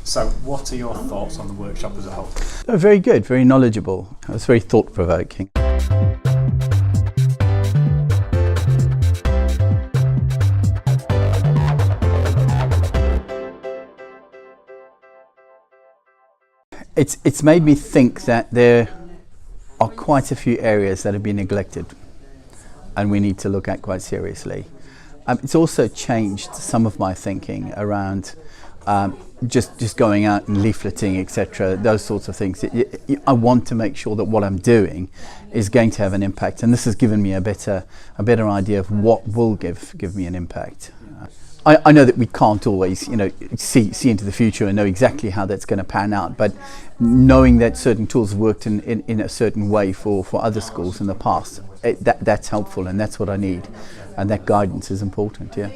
So what are your thoughts on the workshop as a whole? Very good, very knowledgeable. It was very thought-provoking. It's made me think that there are quite a few areas that have been neglected and we need to look at quite seriously. It's also changed some of my thinking around just going out and leafleting, etc., those sorts of things. I want to make sure that what I'm doing is going to have an impact, and this has given me a better idea of what will give me an impact. I know that we can't always, see into the future and know exactly how that's going to pan out, but knowing that certain tools have worked in a certain way for other schools in the past, that's helpful, and that's what I need, and that guidance is important, yeah.